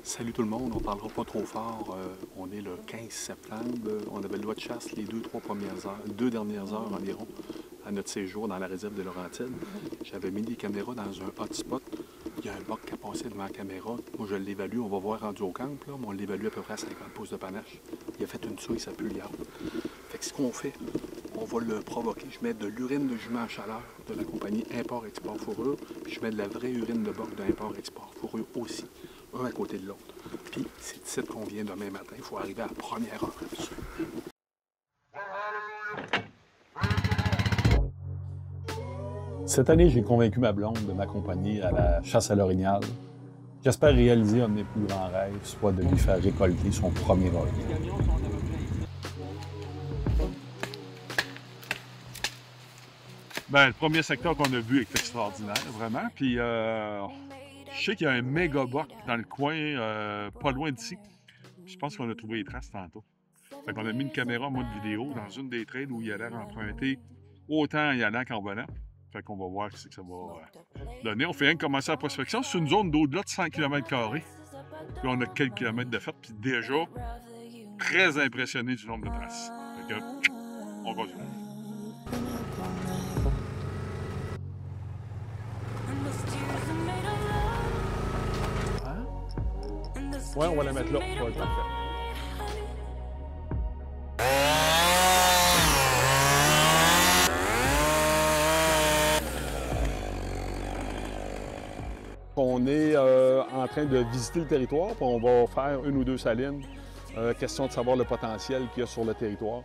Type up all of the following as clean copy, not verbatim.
Salut tout le monde, on parlera pas trop fort. On est le 15 septembre. On avait le droit de chasse les deux dernières heures environ à notre séjour dans la réserve de Laurentides. J'avais mis des caméras dans un hotspot. Il y a un boc qui a passé devant la caméra. Moi, je l'évalue. On va voir rendu au camp, là, mais on l'évalue à peu près à 50 pouces de panache. Il a fait une souille, ça pue le garde. Fait que ce qu'on fait, on va le provoquer. Je mets de l'urine de jument à chaleur de la compagnie Import-Export Fourrure. Puis je mets de la vraie urine de boc d'Import-Export Fourrure aussi, un à côté de l'autre. Puis c'est de cette qu'on vient demain matin. Il faut arriver à la première heure là-dessus. Cette année, j'ai convaincu ma blonde de m'accompagner à la chasse à l'orignal. J'espère réaliser un de mes plus grands rêves, soit de lui faire récolter son premier orignal. Ben, le premier secteur qu'on a vu est extraordinaire, vraiment. Puis, je sais qu'il y a un méga boc dans le coin, pas loin d'ici. Je pense qu'on a trouvé les traces tantôt. Fait qu'on a mis une caméra en mode vidéo dans une des trails où il a l'air emprunté autant y allant qu'en volant. Fait qu'on va voir ce que ça va donner. On fait rien que commencer la prospection. C'est une zone d'au-delà de 100 km². Puis on a quelques kilomètres de fait. Puis déjà, très impressionné du nombre de traces. Fait que, on continue. Ouais, on va la mettre là. Ça va être parfait. On est en train de visiter le territoire, puis on va faire une ou deux salines. Question de savoir le potentiel qu'il y a sur le territoire.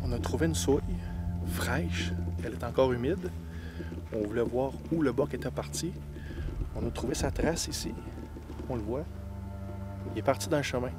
On a trouvé une souille fraîche, elle est encore humide. On voulait voir où le boc était parti. On a trouvé sa trace ici, on le voit. Il est parti dans le chemin.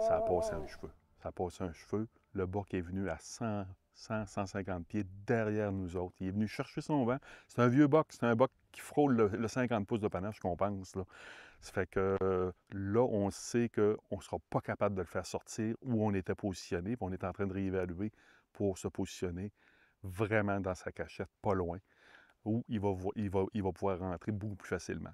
Ça a passé un cheveu. Ça a passé un cheveu. Le boc est venu à 150 pieds derrière nous autres. Il est venu chercher son vent. C'est un vieux boc. C'est un boc qui frôle le 50 pouces de panache qu'on pense. Là. Ça fait que là, on sait qu'on ne sera pas capable de le faire sortir où on était positionné. Puis on est en train de réévaluer pour se positionner vraiment dans sa cachette, pas loin, où il va pouvoir rentrer beaucoup plus facilement.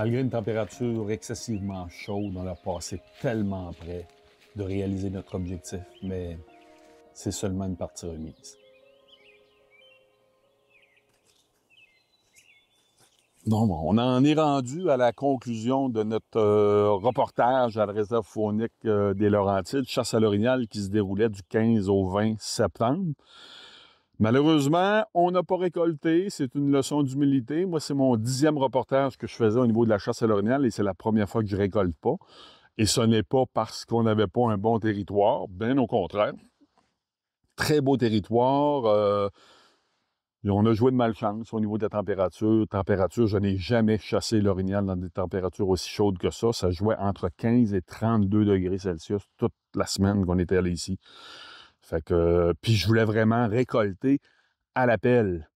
Malgré une température excessivement chaude, on a passé tellement près de réaliser notre objectif, mais c'est seulement une partie remise. Bon, on en est rendu à la conclusion de notre reportage à la réserve faunique des Laurentides, chasse à l'orignal qui se déroulait du 15 au 20 septembre. Malheureusement, on n'a pas récolté. C'est une leçon d'humilité. Moi, c'est mon 10e reportage que je faisais au niveau de la chasse à l'orignal et c'est la première fois que je récolte pas. Et ce n'est pas parce qu'on n'avait pas un bon territoire, bien au contraire. Très beau territoire. On a joué de malchance au niveau de la température. Température, je n'ai jamais chassé l'orignal dans des températures aussi chaudes que ça. Ça jouait entre 15 et 32 degrés Celsius toute la semaine qu'on était allé ici. Fait que, puis je voulais vraiment récolter à la pelle.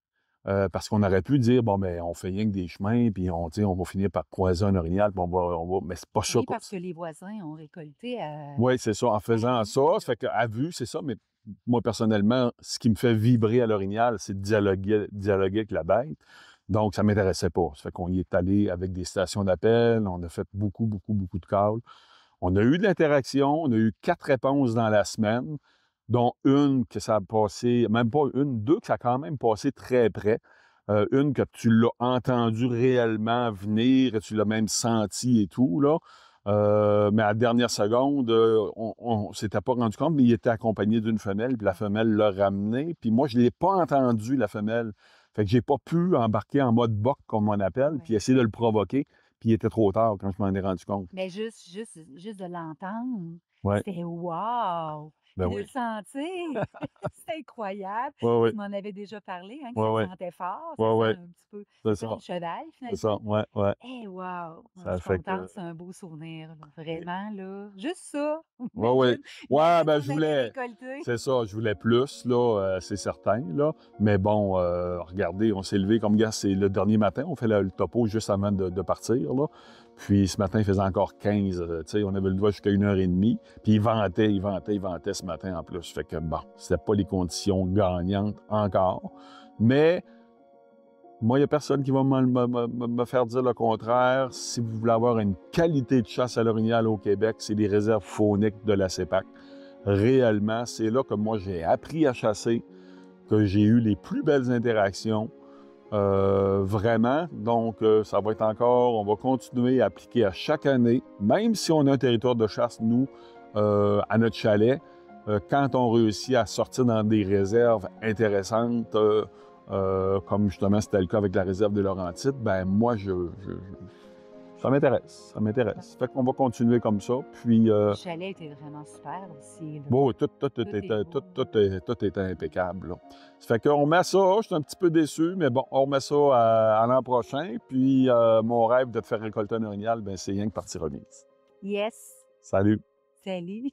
Parce qu'on aurait pu dire, bon, ben, on fait rien que des chemins, puis on va finir par croiser un orignal, puis mais c'est pas ça. Oui, parce que les voisins ont récolté à... Oui, c'est ça. En faisant ça, ça fait qu'à vue, c'est ça, mais moi, personnellement, ce qui me fait vibrer à l'orignal, c'est de dialoguer avec la bête. Donc, ça ne m'intéressait pas. Ça fait qu'on y est allé avec des stations d'appel, on a fait beaucoup de calls. On a eu de l'interaction, on a eu 4 réponses dans la semaine, dont une que ça a passé, même pas une, 2 que ça a quand même passé très près. Une que tu l'as entendu réellement venir, et tu l'as même senti et tout, là. Mais à la dernière seconde, on ne s'était pas rendu compte, mais il était accompagné d'une femelle, puis la femelle l'a ramené. Puis moi, je ne l'ai pas entendu, la femelle. Fait que j'ai pas pu embarquer en mode boc, comme on appelle, puis essayer de le provoquer. Puis il était trop tard quand je m'en ai rendu compte. Mais juste de l'entendre, Ouais. c'était wow! Ben Puis de oui. le sentir, c'est incroyable. Ouais, ouais. Tu m'en avais déjà parlé, hein, que Ouais, ça sentait fort, ouais, ça ouais. sent un petit peu C'est comme ça. le cheval, C'est ça, finalement. ouais. Eh wow! Je Ça suis fait que... contente, c'est un beau souvenir, là. Vraiment, là. Juste ça! Ouais. Ouais, Imagine ben on je avait voulais... récolté. C'est ça, je voulais plus, là, c'est certain, là. Mais bon, regardez, on s'est levé comme gars, c'est le dernier matin, on fait le topo juste avant de partir, là. Puis ce matin, il faisait encore 15, tu sais, on avait le doigt jusqu'à 1h30. Puis il ventait ce matin en plus. Fait que bon, c'était pas les conditions gagnantes encore. Mais moi, il n'y a personne qui va me faire dire le contraire. Si vous voulez avoir une qualité de chasse à l'orignal au Québec, c'est les réserves fauniques de la CEPAC. Réellement, c'est là que moi, j'ai appris à chasser, que j'ai eu les plus belles interactions. Vraiment. Donc, ça va être encore, on va continuer à appliquer à chaque année, même si on a un territoire de chasse, nous, à notre chalet, quand on réussit à sortir dans des réserves intéressantes, comme justement c'était le cas avec la réserve de Laurentides, ben moi, ça m'intéresse. Fait qu'on va continuer comme ça, puis... Le chalet était vraiment super aussi, là. Bon, tout est beau. était impeccable, là. Ça fait qu'on remet ça, je suis un petit peu déçu, mais bon, on remet ça à l'an prochain, puis mon rêve de te faire récolter un orignal, ben c'est rien que partie remise. Yes! Salut! Salut!